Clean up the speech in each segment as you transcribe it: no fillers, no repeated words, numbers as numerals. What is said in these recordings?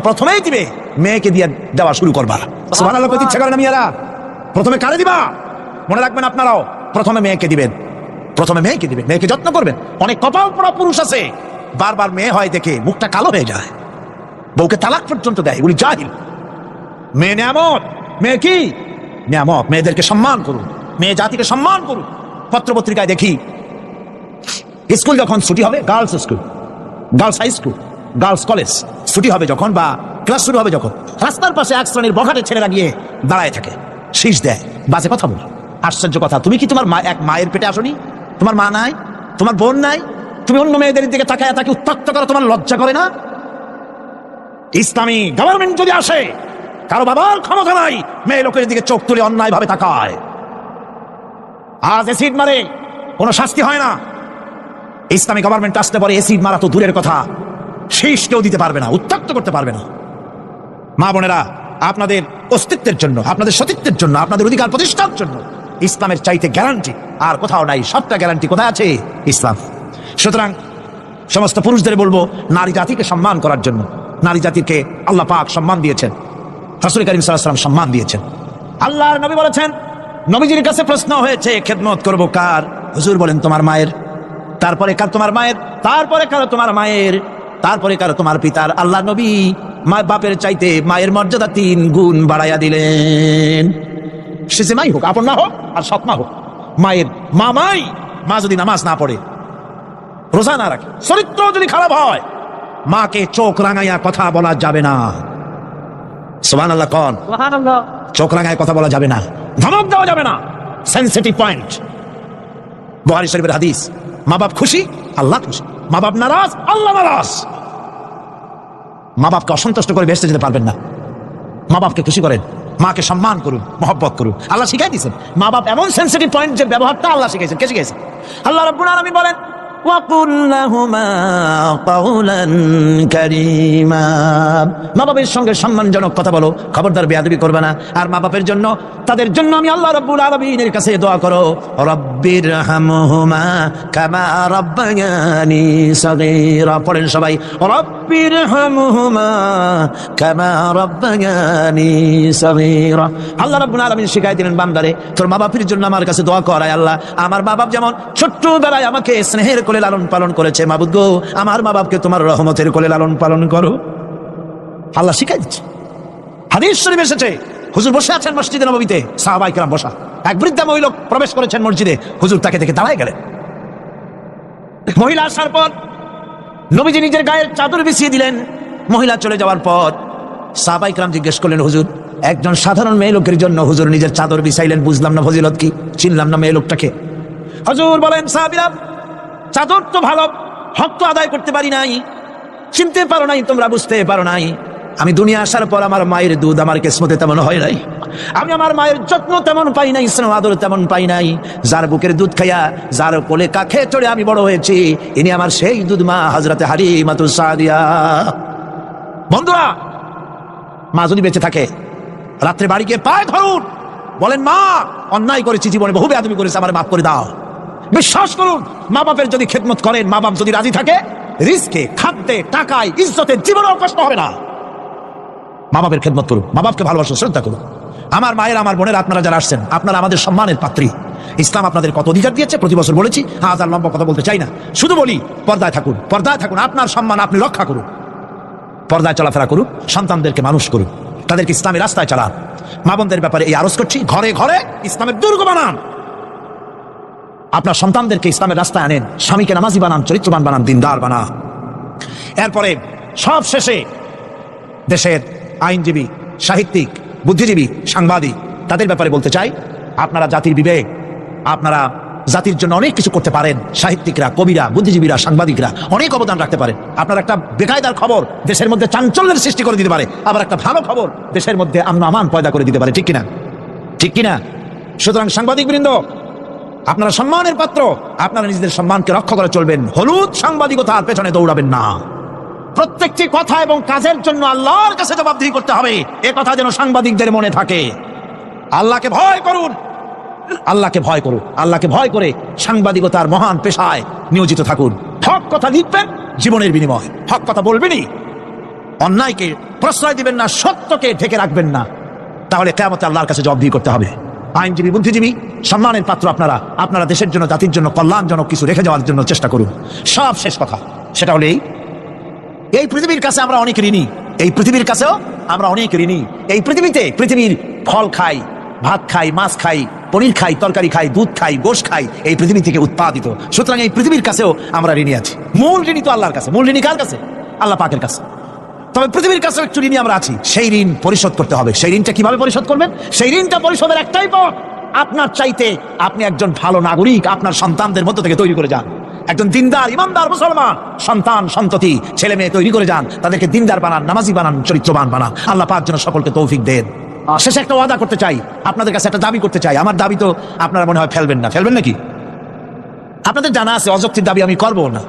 প্রথমেই দিবে মেয়েকে দিয়ে দেওয়া শুরু করবা। সুবহানাল্লাহ কইতে ইচ্ছা করে না মেয়েরা? প্রথমে কারে দিবা? মনে রাখবেন আপনারাও, প্রথমে মেয়েকে দিবেন, প্রথমে মেয়েকে দিবেন, মেয়েকে যত্ন করবেন। অনেক কপাল পোড়া পুরুষ আছে বারবার মেয়ে হয় দেখে মুখটা কালো হয়ে যায়, বউকে তালাক পর্যন্ত দেয়, এগুলি জাহিল। মেয়ে নিয়ামত, মেয়ে কি নিয়ামত। মেয়েদেরকে সম্মান করুন, মেয়ে জাতিকে সম্মান করুন। পত্রপত্রিকায় দেখি স্কুল যখন ছুটি হবে, girls school, girls high school, girls college ছুটি হবে যখন বা ক্লাস শুরু হবে যখন, রাস্তার পাশে এক শ্রেণীর বখাটে ছেলেরা গিয়ে দাঁড়ায় থাকে, শীষ দেয়, বাজে কথা বলে। আশ্চর্য কথা, তুমি কি তোমার এক মায়ের পেটে আসনি? তোমার মা নাই, তোমার বোন নাই, তুমি অন্য মেয়েদের দিকে তাকায় তাকে উত্ত্যক্ত করো, তোমার লজ্জা করে না? ইসলামী গভর্নমেন্ট যদি আসে, কারো বাবার ক্ষমতা নাই মেয়ে লোকের দিকে চোখ তুলে অন্যায় ভাবে তাকায়। আজ এসিড মারে, কোনো শাস্তি হয় না। ইসলামী গভর্নমেন্ট আসতে পারে, এসিড মারা তো দূরের কথা, শীষ কেউ দিতে পারবে না, উত্ত্যক্ত করতে পারবে না। মা বোনেরা, আপনাদের অস্তিত্বের জন্য, আপনাদের সতীত্বের জন্য, আপনাদের অধিকার প্রতিষ্ঠার জন্য ইসলামের চাইতে গ্যারান্টি আর কোথাও নাই। সবটা গ্যারান্টি কোথায় আছে? ইসলাম। সুতরাং সমস্ত পুরুষদের বলবো, নারী জাতিকে সম্মান করার জন্য। নারী জাতিকে আল্লাহ পাক সম্মান দিয়েছেন, রাসূল করিম সাল্লাল্লাহু আলাইহি ওয়াসাল্লাম সম্মান দিয়েছেন। আল্লাহর নবী বলেছেন, নবীজির কাছে প্রশ্ন হয়েছে খেদমত করব কার? হুজুর বলেন তোমার মায়ের, তারপরে কার? তোমার মায়ের, তারপরে কারো? তোমার মায়ের, তারপরে কারো? তোমার পিতার। আল্লাহ নবী বাপের চাইতে মায়ের মর্যাদা 3 গুণ বাড়াইয়া দিলেন। সে যে মাই হোক, আপন মা হোক আর সৎ মা হোক, মায়ের মামাই। মা যদি নামাজ না পড়ে, রোজা না রাখে, চরিত্র যদি খারাপ হয়, মাকে চোখ রাঙাইয়া কথা বলা যাবে না। সুবহানাল্লাহ কোন? সুবহানাল্লাহ। চোখ রাঙায় কথা বলা যাবে না, ধমক দেওয়া যাবে না, সেনসিটিভ পয়েন্ট। বুখারী শরীফের হাদিস, মা বাপ খুশি, আল্লাহ খুশি, মা বাপ নারাজ, আল্লাহ নারাজ। মা বাপকে অসন্তুষ্ট করে বেহেশতে যেতে পারবেন না। মা বাপকে খুশি করেন, মাকে সম্মান করুন, মহব্বত করুন। আল্লাহ শিখাই দিয়েছেন। মা বাপ এমন সেনসিটিভ পয়েন্ট যে ব্যবহারটা আল্লাহ শিখাইছেন। কে শিখাইছেন? আল্লাহ রাব্বুল আলামিন বলেন, ওয়াকুল লাহুমা কাওলান কারীমা। মা বাবার সঙ্গে সম্মানজনক কথা বলো, খবরদার বেয়াদবি করবে না। আর মা বাপের জন্য, তাদের জন্য আমি আল্লাহ রাব্বুল আলামিনের কাছে দোয়া করো, রব্বিরহামহুমা কামা রাব্বায়ানি সাগীরা। পড়েন সবাই, রব্বিরহামহুমা কামা রাব্বায়ানি সাগীরা। আল্লাহ রাব্বুল আলামিন শিখাই দিলেন, বান্দারে তোর মা বাপের জন্য আমার কাছে দোয়া কর। আল্লাহ, আমার মা বাপ যেমন ছোট্টবেলায় আমাকে স্নেহের কোলে লালন পালন করেছে, মাবুদ গো, আমার মা বাপকে তোমার রহমতের কোলে লালন পালন করো। আল্লাহ শিখাই দিচ্ছে। হাদিস শরীফ এসেছে, হুজুর বসে আছেন মসজিদে নববীতে, সাহাবায়ে কেরাম বসা, এক বৃদ্ধা মহিলা প্রবেশ করেছেন মসজিদে, হুজুর তাকে দেখে দাঁড়ায় গেলেন। মহিলা আসার পর নবীজি নিজের গায়ের চাদর বিছিয়ে দিলেন। মহিলা চলে যাওয়ার পর সাহাবায়ে কেরাম জিজ্ঞেস করলেন, হুজুর একজন সাধারণ মেয়ে লোকের জন্য হুজুর নিজের চাদর বিছাইলেন, বুঝলাম না ফজিলত কি, চিনলাম না মেয়ে লোকটাকে। হুজুর বলেন, সাহাবীরা, চাদর তো ভালো, হক তো আদায় করতে পারি নাই, চিনতে পারো নাই, তোমরা বুঝতে পারো নাই। আমি দুনিয়া আসার পর আমার মায়ের দুধ আমার কিসমতে তেমন হয় নাই, আমি আমার মায়ের যত্ন তেমন পাই নাই, স্নেহ আদর তেমন পাই নাই। যার বুকের দুধ খাইয়া, যার কোলে কাখে চড়ে আমি বড় হয়েছি, ইনি আমার সেই দুধ মা হযরতে হালিমাতুস সাদিয়া। বন্ধুরা, মা যদি বেঁচে থাকে, রাত্রে বাড়ি গিয়ে পায়ে ধরুন, বলেন, মা অন্যায় করেছি, জীবনে বহু বেয়াদবি করেছি, আমার মাফ করে দাও। বিশ্বাস করুন, মা বাপের যদি খেদমত করেন, মা বাপ যদি রাজি থাকে, রিজকে, খাদ্যে, টাকায়, ইজ্জতে জীবনেও কষ্ট হবে না। মা বাপের খেদমত করুন, মা বাপকে ভালোবাসুন, শ্রদ্ধা করুন। আমার মায়ের, আমার বোনের, আপনারা যারা আসছেন, আপনারা আমাদের সম্মানের পাত্রী। ইসলাম আপনাদের কত অধিকার দিয়েছে প্রতি বছর বলেছি, আজ আর লম্বা কথা বলতে চাই না, শুধু বলি পর্দায় থাকুন, পর্দায় থাকুন, আপনার সম্মান আপনি রক্ষা করুন, পর্দায় চলাফেরা করুন, সন্তানদেরকে মানুষ করুন, তাদেরকে ইসলামের রাস্তায় চালান। মা বোনদের ব্যাপারে এই আরজ করছি, ঘরে ঘরে ইসলামের দুর্গ বানান, আপনার সন্তানদেরকে ইসলামের রাস্তায় আনেন, স্বামীকে নামাজি বানান, চরিত্রবান বানান, দিনদার বানান। এরপরে সব শেষে দেশের আইনজীবী, সাহিত্যিক, বুদ্ধিজীবী, সাংবাদিক, তাদের ব্যাপারে বলতে চাই, আপনারা জাতির বিবেক, আপনারা জাতির জন্য অনেক কিছু করতে পারেন। সাহিত্যিকরা, কবিরা, বুদ্ধিজীবীরা, সাংবাদিকরা অনেক অবদান রাখতে পারেন। আপনার একটা বেকায়দার খবর দেশের মধ্যে চাঞ্চল্যের সৃষ্টি করে দিতে পারে, আবার একটা ভালো খবর দেশের মধ্যে আমন আমান পয়দা করে দিতে পারে, ঠিক কিনা? ঠিক কিনা? সুতরাং সাংবাদিক বৃন্দ, আপনারা সম্মানের পাত্র, আপনারা নিজেদের সম্মানকে রক্ষা করে চলবেন, হলুদ সাংবাদিকতার পেছনে দৌড়াবেন না। প্রত্যেকটি কথা এবং কাজের জন্য আল্লাহর কাছে জবাবদিহি করতে হবে, এ কথা যেন সাংবাদিকদের মনে থাকে। আল্লাহকে ভয় করুন, আল্লাহকে ভয় করুন, আল্লাহকে ভয় করে সাংবাদিকতার মহান পেশায় নিয়োজিত থাকুন। হক কথা লিখবেন, জীবনের বিনিময় হক কথা বলবেনই। অন্যায়কে প্রশ্রয় দিবেন না, সত্যকে ঢেকে রাখবেন না, তাহলে কিয়ামতে আল্লাহর কাছে জবাবদিহি করতে হবে। আইনজীবী, বুদ্ধিজীবী, সম্মানের পাত্র আপনারা, আপনারা দেশের জন্য, জাতির জন্য কল্যাণজনক কিছু রেখে যাওয়ার জন্য চেষ্টা করুন। সব শেষ কথা সেটা হলে এই পৃথিবীর কাছে আমরা অনেক ঋণী, এই পৃথিবীর কাছেও আমরা অনেক ঋণী। এই পৃথিবীতে পৃথিবীর ফল খাই, ভাত খাই, মাছ খাই, পনির খাই, তরকারি খাই, দুধ খাই, গোশ খাই, এই পৃথিবী থেকে উৎপাদিত। সুতরাং এই পৃথিবীর কাছেও আমরা ঋণী আছি। মূল ঋণী তো আল্লাহর কাছে। মূল ঋণী কার কাছে? আল্লাহ পাকের কাছে। তবে পৃথিবীর কাছে একটু ঋণী আমরা আছি, সেই ঋণ পরিশোধ করতে হবে। সেই ঋণটা কিভাবে পরিশোধ করবেন? সেই ঋণটা পরিশোধের একটাই পথ, আপনার চাইতে আপনি একজন ভালো নাগরিক আপনার সন্তানদের মধ্য থেকে তৈরি করে যান। একজন দিনদার, ইমানদার মুসলমান সন্তান সন্ততি ছেলে মেয়ে তৈরি করে যান, তাদেরকে দিনদার বানান, নামাজি বানান, চরিত্রবান বানান। আল্লাহ পাক যেন সকলকে তৌফিক দেন। শেষে একটা ওয়াদা করতে চাই, আপনাদের কাছে একটা দাবি করতে চাই। আমার দাবি তো আপনারা মনে হয় ফেলবেন না, ফেলবেন নাকি? আপনাদের জানা আছে অযৌক্তিক দাবি আমি করবো না।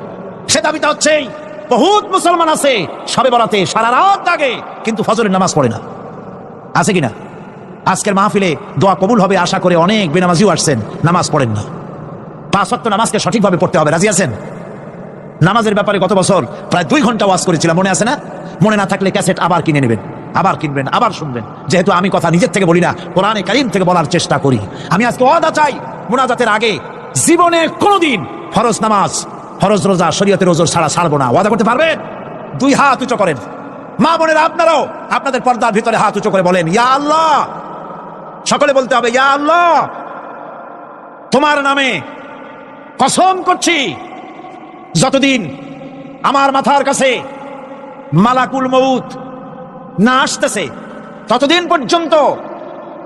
সে দাবিটা হচ্ছে, বহুত মুসলমান আছে শবে বরাতে সারা রাত জাগে কিন্তু ফজরের নামাজ পড়ে না। আছে কিনা? আজকের মাহফিলে দোয়া কবুল হবে আশা করে অনেক বেনামাজিও আসছেন, নামাজ পড়েন না। 5 ওয়াক্ত নামাজকে সঠিকভাবে পড়তে হবে, রাজি আছেন? নামাজের ব্যাপারে গত বছর প্রায় 2 ঘন্টা ওয়াজ করেছিলাম, মনে আছে না? মনে না থাকলে ক্যাসেট আবার কিনে নেবেন, আবার কিনবেন, আবার শুনবেন। যেহেতু আমি কথা নিজের থেকে বলি না, কোরআনে কারীম থেকে বলার চেষ্টা করি। আমি আজকে ওয়াদা চাই, মুনাজাতের আগে জীবনে কোনোদিন ফরজ নামাজ, ফরজ রোজা, শরীয়তের ওজর ছাড়া ছাড়বো না। ওয়াদা করতে পারবেন? 2 হাত উঁচু করেন। মা বোনেরা আপনারাও আপনাদের পর্দার ভিতরে হাত উঁচু করে বলেন, ইয়া আল্লাহ। সকলে বলতে হবে, ইয়া আল্লাহ, তোমার নামে কসম করছি, যতদিন আমার মাথার কাছে মালাকুল মউত না আসতেছে ততদিন পর্যন্ত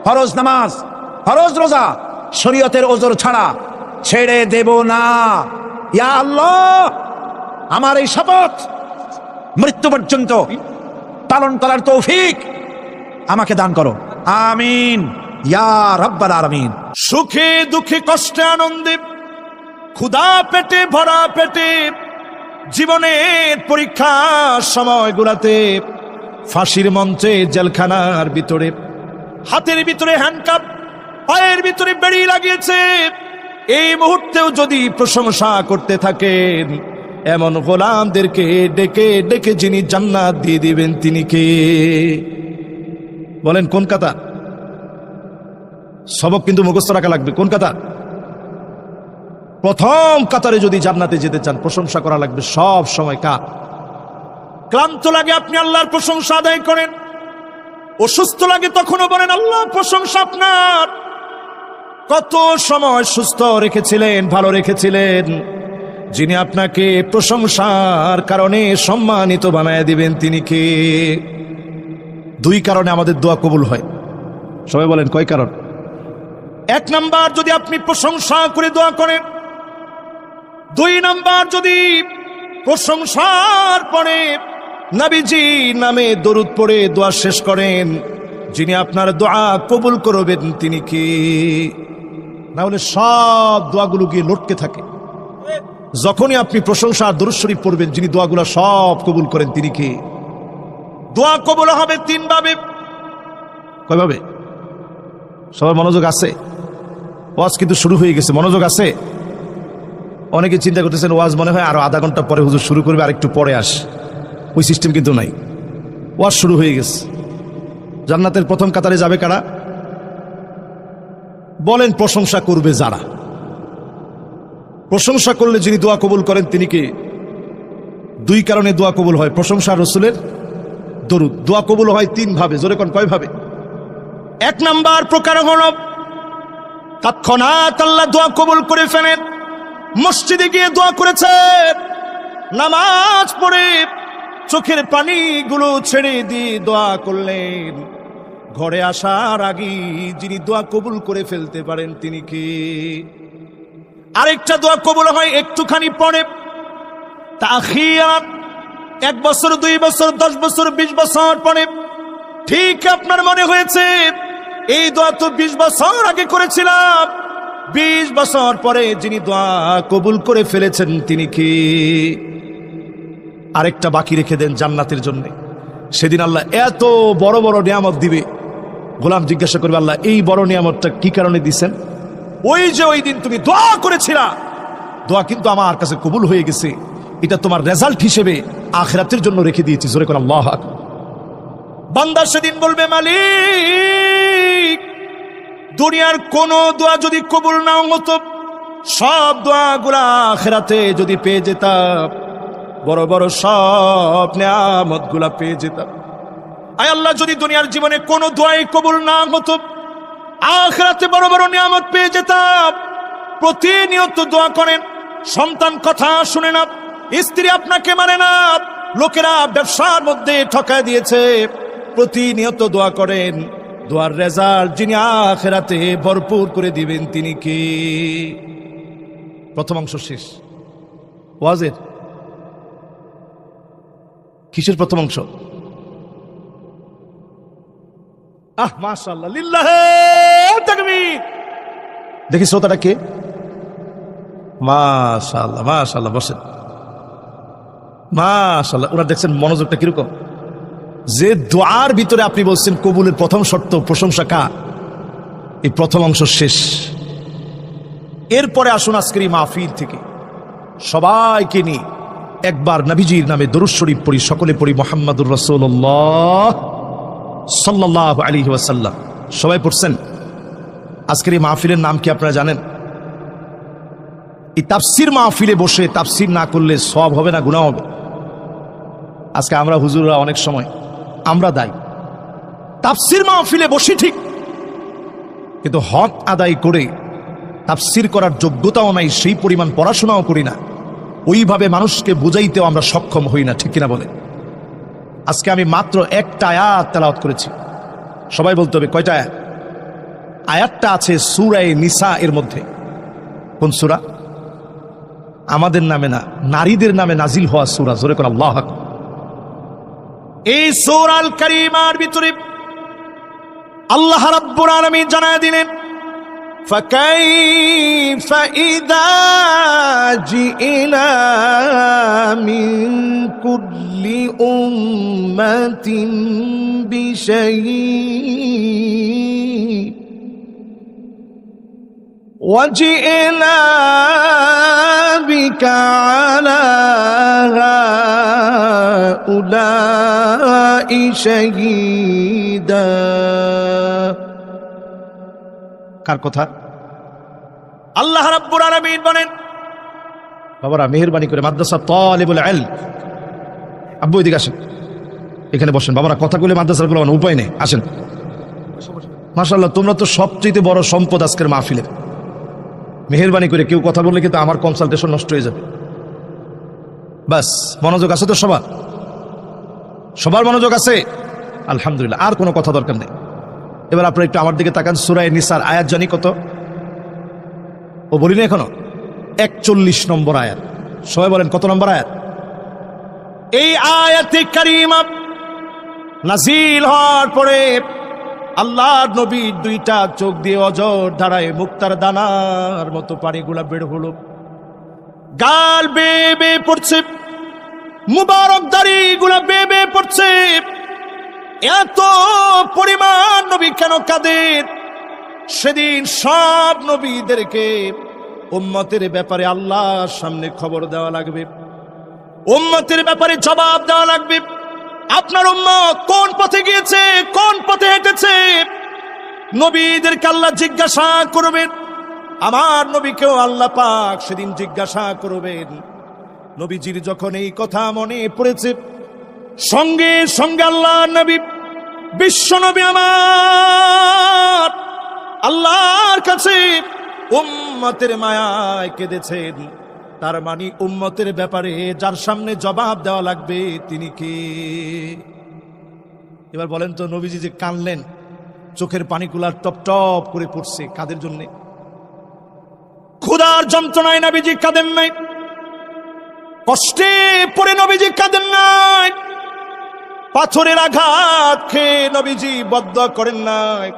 ফরজ নামাজ, ফরজ রোজা, শরীয়তের ওজর ছাড়া ছেড়ে দেব না। ইয়া আল্লাহ, আমার এই শপথ মৃত্যু পর্যন্ত পালন করার তৌফিক আমাকে দান করো, আমিন ইয়া রাব্বাল আলামিন। সুখে দুঃখে কষ্টে আনন্দে, ক্ষুধা পেটে ভরা পেটে, জীবনের পরীক্ষার সময়গুলাতে, ফাঁসির মঞ্চে, জেলখানার ভিতরে, হাতের ভিতরে হ্যান্ডকাপ, পায়ের ভিতরে বেড়ি লাগিয়েছে, এই মুহূর্তেও যদি প্রশংসা করতে থাকেন, এমন গোলামদেরকে ডেকে ডেকে যিনি জান্নাত দিয়ে দিবেন তিনি কে? বলেন কোন কাতার? সবক কিন্তু মুখস্থ রাখা লাগবে। কোন কাতার? প্রথম কাতারে যদি জান্নাতে যেতে চান প্রশংসা করা লাগবে সব সময়। কার ক্লান্ত লাগে আপনি আল্লাহর প্রশংসা আদায় করেন, অসুস্থ লাগে তখনও বলেন আল্লাহ প্রশংসা আপনার। কত সময় সুস্থ রেখেছিলেন, ভালো রেখেছিলেন, যিনি আপনাকে প্রশংসার কারণে সম্মানিত বানায় দিবেন তিনি কে? 2 কারণে আমাদের দোয়া কবুল হয়। সবাই বলেন কয় কারণ? 1 নাম্বার, যদি আপনি প্রশংসা করে দোয়া করেন। 2 নাম্বার, যদি প্রশংসার পরে নবীজি নামে দরুদ পড়ে দোয়া শেষ করেন, যিনি আপনার দোয়া কবুল করবেন তিনি কে? না হলে সব দোয়াগুলো গিয়ে লটকে থাকে। যখনই আপনি প্রশংসা আর দরুদ শরীফ পড়বেন, যিনি দোয়াগুলো সব কবুল করেন তিনি কে? দোয়া কবুল হবে 3 ভাবে। কয়ভাবে? সবার মনোযোগ আছে? ওয়াজ কিন্তু শুরু হয়ে গেছে, মনোযোগ আছে? অনেকে চিন্তা করতেছেন ওয়াজ মনে হয় আরো আধা ঘন্টা পরে হুজুর শুরু করবে, আর একটু পরে আস। ওই সিস্টেম কিন্তু নাই, ওয়াজ শুরু হয়ে গেছে। জান্নাতের প্রথম কাতারে যাবে কারা? বলেন প্রশংসা করবে যারা। প্রশংসা করলে যিনি দোয়া কবুল করেন তিনি কে? 2 কারণে দোয়া কবুল হয়। প্রশংসা, রসুলের দরুদ। দোয়া কবুল হয় 3 ভাবে। জোরে কোন কয় ভাবে? 1 নাম্বার প্রকার হল তৎক্ষণাৎ আল্লাহ দোয়া কবুল করে ফেলেন। মসজিদে গিয়ে দোয়া করেছেন, নামাজ পড়ে চোখের পানিগুলো ছেড়ে দিয়ে দোয়া করলেন, ঘরে আসার আগে যিনি দোয়া কবুল করে ফেলতে পারেন তিনি কে? আরেকটা দোয়া কবুল হয় একটুখানি পরে, তাখিয়াত। 1 বছর, 2 বছর, 10 বছর, 20 বছর পরে ঠিক আপনার মনে হয়েছে এই দোয়া তো 20 বছর আগে করেছিলাম। 20 বছর পরে যিনি দোয়া কবুল করে ফেলেছেন তিনি কি? আরেকটা বাকি রেখে দেন জান্নাতের জন্য। সেদিন আল্লাহ এত বড় বড় নিয়ামত দিবে, গোলাম জিজ্ঞাসা করবে আল্লাহ এই বড় নিয়ামতটা কি কারণে দিছেন? ওই যে ওই দিন তুমি দোয়া করেছিলা, দোয়া কিন্তু আমার কাছে কবুল হয়ে গেছে, এটা তোমার রেজাল্ট হিসেবে আখিরাতের জন্য রেখে দিয়েছি। জোরে করে আল্লাহু আকবার। বান্দা সেদিন বলবে, মালিক, দুনিয়ার কোন দোয়া যদি কবুল না হতো, সব দোয়াগুলা আখিরাতে যদি পেয়ে যেতাম, বড় বড় সব নিয়ামতগুলা পেয়ে যেতাম। আয় আল্লাহ, যদি দুনিয়ার জীবনে কোনো দোয়াই কবুল না হতো, আখিরাতে বড় বড় নিয়ামত পেয়ে যেতাম। প্রতিনিয়ত দোয়া করেন, সন্তান কথা শুনে না, স্ত্রী আপনাকে মানে না, লোকেরা ব্যবসার মধ্যে ঠকায় দিয়েছে, প্রতিনিয়ত দোয়া করেন, দোয়ার রেজাল্ট যিনি আখিরাতে ভরপুর করে দিবেন তিনি কে? প্রথম অংশ শেষ। ওয়াজের কিসের প্রথম অংশ? মাশাআল্লাহ, লিল্লাহে তাকবীর। দেখি শ্রোতাটা কে? মাশাআল্লাহ মাশাআল্লাহ, বসেন। মাশাআল্লাহ, ওরা দেখছেন মনোযোগটা কিরকম। যে দোয়ার ভিতরে আপনি বলছেন কবুলের প্রথম শর্ত প্রশংসা কার, এই প্রথম অংশ শেষ। এরপরে আসুন আজকের এই মাহফিল থেকে সবাইকে নিয়ে একবার নবীজির নামে দরুদ শরীফ পড়ি, সকলে পড়ি মুহাম্মাদুর রাসূলুল্লাহ সাল্লাল্লাহু আলাইহি ওয়াসাল্লাম। সবাই পড়ছেন? আজকের এই মাহফিলের নাম কি আপনারা জানেন? এই তাফসীর মাহফিলে বসে তাফসীর না করলে সওয়াব হবে না গুনাহ হবে? আজকে আমরা হুজুররা অনেক সময় আমরা দায়ী, তাফসীর মাহফিলে বসি ঠিক, কিন্তু হক আদায় করে তাফসীর করার যোগ্যতাও নাই, সেই পরিমাণ পড়াশোনাও করি না, ওইভাবে মানুষকে বুঝাইতেও আমরা সক্ষম হই না, ঠিক কিনা বলে? আজকে আমি মাত্র একটা আয়াত তেলাওয়াত করেছি। সবাই বলতে হবে কয়টা আয়াত? আয়াতটা আছে সূরা নিসা এর মধ্যে। কোন সূরা? আমাদের নামে না, নারীদের নামে নাজিল হওয়া সূরা। জোরে করে আল্লাহু আকবার। এই সূরাল কারীমার ভিতরে আল্লাহ রাব্বুল আলামিন জানায় দিলেন, فكيف إذا جئنا من كل أمة بشهيد وجئنا بك على هؤلاء شهيدا। কার কথা? আল্লাহ রাব্বুল আলামিন বলেন, বাবারা মেহেরবানি করে মাদ্রাসা তালিবুল ইলম, আব্বু এদিকে আসেন, এখানে বসেন। বাবারা কথাগুলো মাদ্রাসার গুলো উপায় নেই, আসেন। মাশাআল্লাহ, তোমরা তো সবচেয়ে বড় সম্পদ আজকের মাহফিলের। মেহেরবানি করে কেউ কথা বললে কিন্তু আমার কনসালটেশন নষ্ট হয়ে যাবে। বাস, মনোযোগ আছে তো সবার? সবার মনোযোগ আছে? আলহামদুলিল্লাহ, আর কোনো কথা দরকার নেই। এবার আপনারা একটু আমার দিকে তাকান। সূরা নিসার আয়াত জানি কত? ও বলিনি এখনো? 41 নম্বর আয়াত। সবাই বলেন কত নম্বর আয়াত? এই আয়াতে কারীমা নাজিল হওয়ার পরে আল্লাহর নবীর দুইটা চোখ দিয়ে অজর ধারায় মুক্তার দানার মতো পানিগুলা বের হলো, গাল বেয়ে বেয়ে পড়ছে, মুবারক দাড়িগুলা বেয়ে বেয়ে পড়ছে। এত পরিমাণ নবী কেন কাঁদেন? সেদিন সব নবীদেরকে উম্মতের ব্যাপারে আল্লাহর সামনে খবর দেওয়া লাগবে, উম্মতের ব্যাপারে জবাব দেওয়া লাগবে। আপনার উম্মত কোন পথে গিয়েছে, কোন পথে হেঁটেছে, নবীদেরকে আল্লাহ জিজ্ঞাসা করবেন। আমার নবীকেও আল্লাহ পাক সেদিন জিজ্ঞাসা করবেন। নবীজির যখন এই কথা মনে পড়েছে, সঙ্গে সঙ্গে আল্লাহ নবী, বিশ্ব নবী আমার আল্লাহর কাছে উম্মতের মায়ায় কেঁদেছেন। তার মানে উম্মতের ব্যাপারে যার সামনে জবাব দেওয়া লাগবে তিনি কে? এবার বলেন তো, নবীজি যে কানলেন, চোখের পানিগুলা টপ টপ করে পড়ছে, কাদের জন্যে? ক্ষুধার যন্ত্রণায় নবীজি কাঁদেন নাই, কষ্টে পড়ে নবীজি কাঁদেন নাই, পাথরের আঘাত খেয়ে নবীজি বদদোয়া করেন নাই।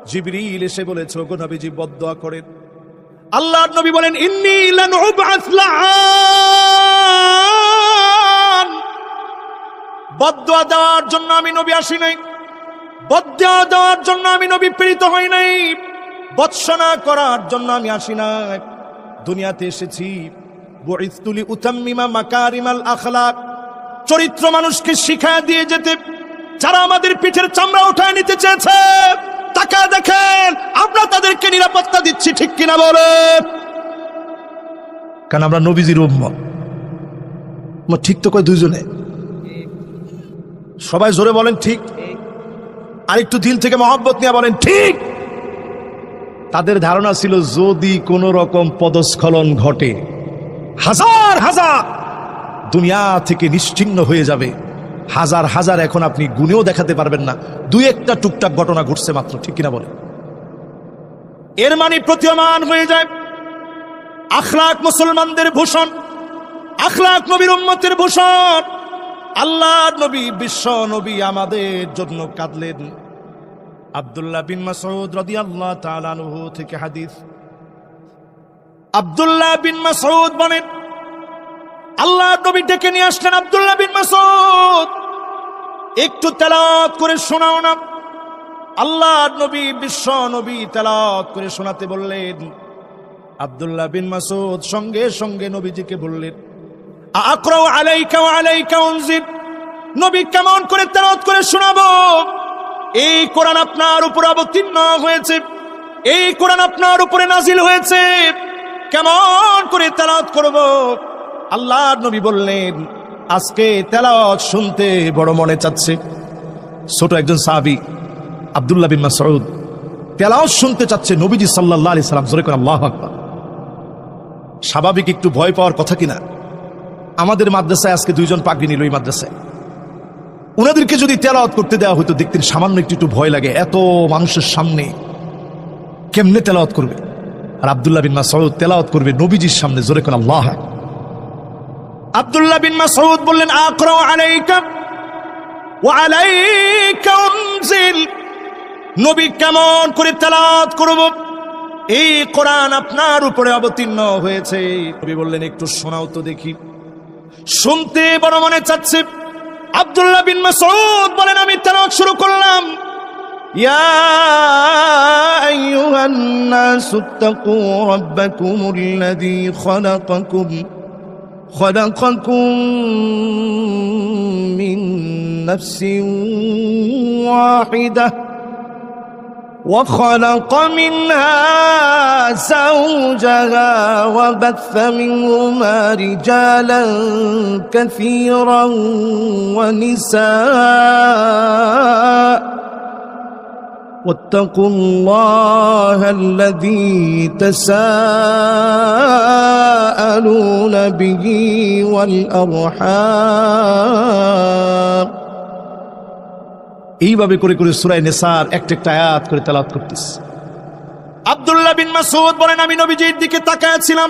জিবরিল এসে বলেছে, ওগো নবীজি বদদোয়া করেন। আল্লাহর নবী বলেন, ইন্নী লান উবআস লাআন, বদদোয়া দেওয়ার জন্য আমি নবী আসি নাই, বদদোয়া দেওয়ার জন্য আমি নবী প্রেরিত হই নাই, বৎসনা করার জন্য আমি আসি নাই। দুনিয়াতে এসেছি বুইসতু লিউতাম্মিমা মাকারিমাল আখলাক, চরিত্র মানুষকে শিখায় দিয়ে যেতে, যারা আমাদের পিঠের চামড়া উঠায় নিতে চেয়েছে, তাকায় দেখেন আমরা তাদেরকে নিরাপত্তা দিচ্ছি, ঠিক কিনা বলেন? কারণ আমরা নবীজির উম্মত। ঠিক তো কয় দুইজনে, সবাই জোরে বলেন ঠিক, আর একটু দিল থেকে মহব্বত নিয়ে বলেন ঠিক। তাদের ধারণা ছিল যদি কোন রকম পদস্খলন ঘটে হাজার হাজার দুনিয়া থেকে নিশ্চিহ্ন হয়ে যাবে। হাজার হাজার এখন আপনি গুনেও দেখাতে পারবেন না, দুই একটা টুকটাক ঘটনা ঘটছে মাত্র, ঠিক কিনা বলে? এর মানে প্রতীয়মান হয়ে যায় আখলাক মুসলমানদের ভূষণ, আখলাক নবীর উম্মতের ভূষণ। আল্লাহর নবী, বিশ্ব নবী আমাদের জন্য কাঁদলেন। আব্দুল্লাহ বিন মাসউদ রাদিয়াল্লাহু তাআলা আনহু থেকে হাদিস, আব্দুল্লাহ বিন মাসউদ বলেন আল্লাহর নবী ডেকে নিয়ে আসলেন, আব্দুল্লাহ বিন মাসউদ একটু তেলাওয়াত করে শোনাও না। আল্লাহর নবী, বিশ্ব নবী তেলাওয়াত করে শোনাতে বললেন। আব্দুল্লাহ বিন মাসউদ সঙ্গে সঙ্গে নবীজিকে বললেন, আকরাউ আলাইকা ওয়া আলাইকা উনজিল, নবী কেমন করে তেলাওয়াত করে শোনাবো? এই কোরআন আপনার উপর অবতীর্ণ হয়েছে, এই কোরআন আপনার উপরে নাজিল হয়েছে, কেমন করে তেলাওয়াত করব? আল্লাহর নবী বললেন, আজকে তেলাওয়াত শুনতে বড় মনে চাচ্ছে। ছোট একজন সাহাবী আব্দুল্লাহ বিন মাসউদ তেলাওয়াত শুনতে চাচ্ছে নবীজি সাল্লাল্লাহু আলাইহি সাল্লাম। জোরে করে আল্লাহু আকবার। স্বাভাবিক একটু ভয় পাওয়ার কথা কিনা? আমাদের মাদ্রাসায় আজকে দুইজন পাগড়ি নিল, এই মাদ্রাসায় উনাদেরকে যদি তেলাওয়াত করতে দেওয়া হতো দেখতেন সামান্য একটু ভয় লাগে, এত মানুষের সামনে কেমনে তেলাওয়াত করবে? আর আব্দুল্লাহ বিন মাসউদ তেলাওয়াত করবে নবীজির সামনে। জোরে করে আল্লাহ। আব্দুল্লাহ বিন মাসউদ বললেন, আকরাউ আলাইকা ওয়া আলাইকা উনজিল, নবী কেমন করে তেলাওয়াত করব? এই কোরআন আপনার উপরে অবতীর্ণ হয়েছে। নবী বললেন, একটু শোনাও তো দেখি। শুনতে বড় মনে চাচ্ছে। আব্দুল্লাহ বিন মাসউদ বলেন, আমি তেলাওয়াত শুরু করলাম। ইয়া আইয়ুহান নাসু তাকু রাব্বাকুমুল্লাযী খালাকাকুম মিন নাফসিন ওয়াহিদাহ وخلق منها زوجها وبث منهما رجالا كثيرا ونساء واتقوا الله الذي تساءلون به والأرحام। এইভাবে করে করে সূরা নিসার একটা একটা আয়াত করে তেলাওয়াত করতেছে। আব্দুল্লাহ বিন মাসউদ বলেন, আমি নবীজির দিকে তাকায় ছিলাম,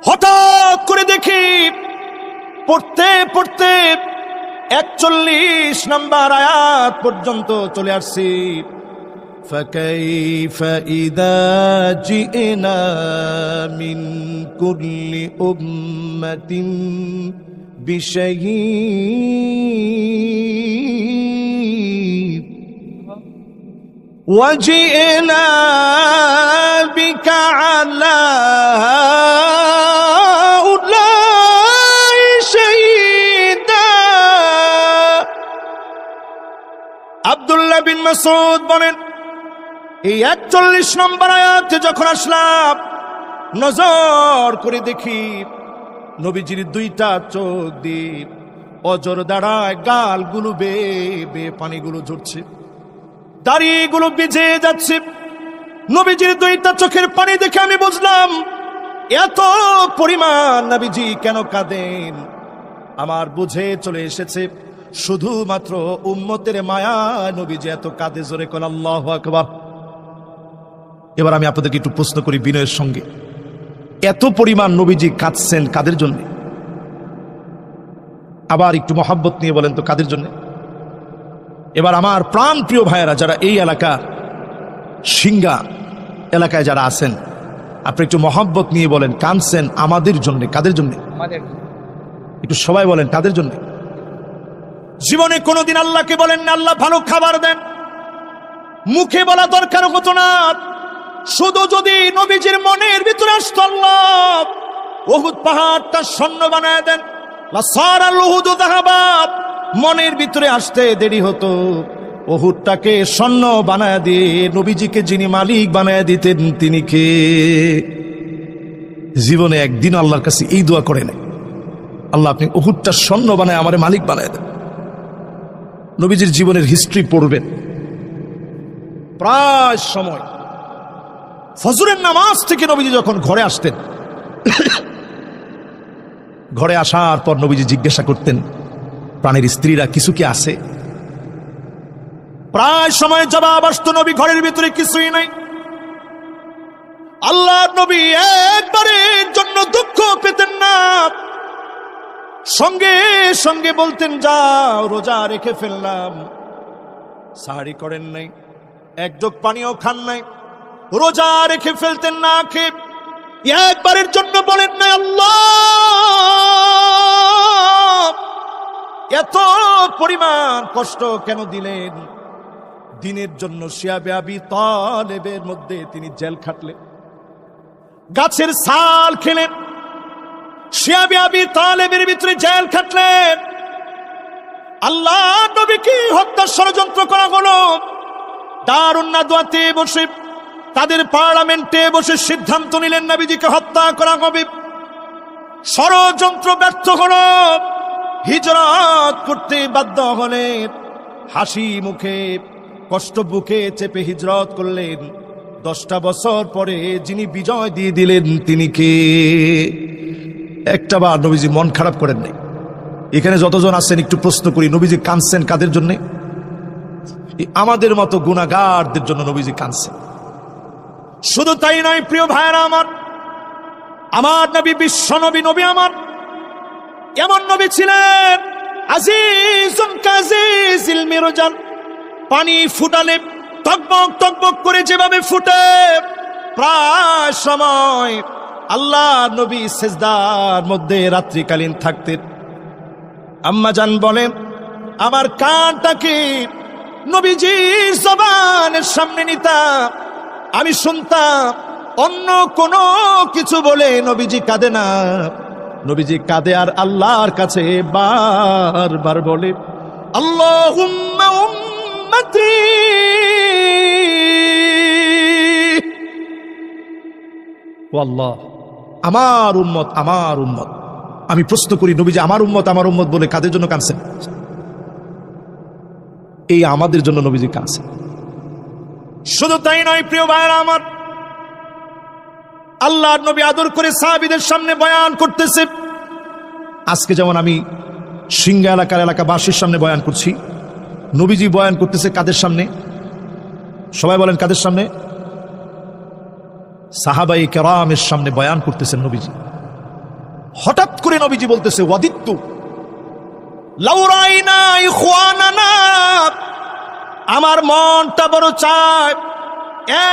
হঠাৎ করে দেখি পড়তে পড়তে 41 নম্বর আয়াত পর্যন্ত চলে আসছি। ফাকাইফা ইযা জিনা মিন কুল্লি উম্মাতিন বিশাহীদ ওয়াজিনা বিকা আলা হাউলাই শাহীদা। আব্দুল্লাহ বিন মাসউদ বলেন, এই 41 নম্বর আয়াতে যখন আসলাম, নজর করে দেখি নবীজির দুইটা চোখ দিয়ে অজর দাঁড়ায় গালগুলো বেয়ে পানিগুলো ঝরছে, দাড়িগুলো ভিজে যাচ্ছে। নবীজির দুইটা চোখের পানি দেখে আমি বুঝলাম এত পরিমাণ নবীজি কেন কাঁদেন। আমার বুঝে চলে এসেছে শুধুমাত্র উম্মতের মায়া নবীজি এত কাঁদে। জোরে কোন আল্লাহু আকবার। এবার আমি আপনাদেরকে একটু প্রশ্ন করি বিনয়ের সঙ্গে, এত পরিমাণ নবীজি কাঁদছেন কাদের জন্য? আবার একটু মহব্বত নিয়ে বলেন তো কাদের জন্য? এবার আমার প্রাণ প্রিয় ভাইয়েরা যারা এই এলাকার সিঙ্গা এলাকায় যারা আছেন, আপনি একটু মহব্বত নিয়ে বলেন, কাঁদছেন আমাদের জন্য। কাদের জন্য? একটু সবাই বলেন কাদের জন্য? জীবনে কোনোদিন আল্লাহকে বলেন না আল্লাহ ভালো খাবার দেন? মুখে বলা দরকার হতো না, শুধু যদি নবীজির মনের ভিতরে আসতো আল্লাহ উহুদ পাহাড়টা স্বর্ণ বানায় দেন, লাসারাল উহুদু যাহাবাত, মনের ভিতরে আসতে দেরি হতো। উহুদটাকে স্বর্ণ বানায় দিয়ে নবীজিকে যিনি মালিক বানায় দিতেন তিনি কে? জীবনে একদিন আল্লাহর কাছে এই দোয়া করে নাই, আল্লাহ আপনি উহুদটা স্বর্ণ বানায় আমারে মালিক বানায় দেন। নবীজির জীবনের হিস্ট্রি পড়বেন। প্রায় সময় ফজরের নামাজ থেকে নবীজি যখন ঘরে আসতেন, ঘরে আসার পর নবীজি জিজ্ঞাসা করতেন প্রাণের স্ত্রীরা কিছু কি আছে? প্রায় সময় জবাব আসতো নবী ঘরের ভিতরে কিছুই নাই। আল্লাহর নবী একবারের জন্য দুঃখ পেতেন না, সঙ্গে সঙ্গে বলতেন যাও রোজা রেখে ফেললাম, সাহারি করেন নাই, এক যোগ পানিও খান নাই, রোজা রেখে ফেলতেন না খেয়ে। একবারের জন্য বলেন না আল্লাহ এত পরিমাণ কষ্ট কেন দিলেন? দিনের জন্য শিয়াবে আবি তালেবের মধ্যে তিনি জেল খাটলেন, গাছের ছাল খেলেন, শিয়াবে আবি তালেবের ভিতরে জেল খাটলেন। আল্লাহ নবীকে হত্যার ষড়যন্ত্র করা হলো। দারুন নাদওয়াতে বসে তাদের পার্লামেন্টে বসে সিদ্ধান্ত নিলেন নবীজিকে হত্যা করা হবে। ষড়যন্ত্র ব্যর্থ হলো, হিজরত করতে বাধ্য হলেন। হাসি মুখে কষ্ট বুকে চেপে হিজরত করলেন। 10টা বছর পরে যিনি বিজয় দিয়ে দিলেন তিনি কে? একটা বার নবীজি মন খারাপ করেন নাই। এখানে যতজন আছেন একটু প্রশ্ন করি, নবীজি কাঁদছেন কাদের জন্য? আমাদের মতো গুনাহগারদের জন্য নবীজি কাঁদছেন। শুধু তাই নয় প্রিয় ভাইরা আমার, আমার নবী বিশ্ব নবী, নবী আমার এমন নবী ছিলেন আজিজুন কাজিজিল মিরজান, পানি ফুটালে টকবক টকবক করে যেভাবে ফুটে, প্রায় সময় আল্লাহ নবী সেজদার মধ্যে রাত্রিকালীন থাকতেন। আম্মা জান বলেন আমার কানটাকে নবীজির জবানের সামনে নিতাম, আমি শুনতাম অন্য কোনো কিছু বলে নবীজি কাঁদে না, নবীজি কাঁদে আর আল্লাহর কাছে বারবার বলে আল্লাহুম্মা উম্মতি, ও আল্লাহ আমার উম্মত আমার উম্মত। আমি প্রশ্ন করি নবীজি আমার উম্মত বলে কাদের জন্য কাঁদছেন? এই আমাদের জন্য নবীজি কাঁদছেন। শুধু তাই নয় প্রিয় ভাইরা আমার, আল্লাহর নবী আদর করে সাহাবীদের সামনে বয়ান করতেছে। আজকে যেমন আমি সিংহা এলাকাবাসীর সামনে বয়ান করছি, নবীজি বয়ান করতেছে কাদের সামনে? সবাই বলেন কাদের সামনে? সাহাবায়ে কেরামের সামনে বয়ান করতেছেন নবীজি। হঠাৎ করে নবীজি বলতেছে ওয়াদিত্তু লাউ রাইনা ইখওয়ানানা, আমার মনটা বড় চায়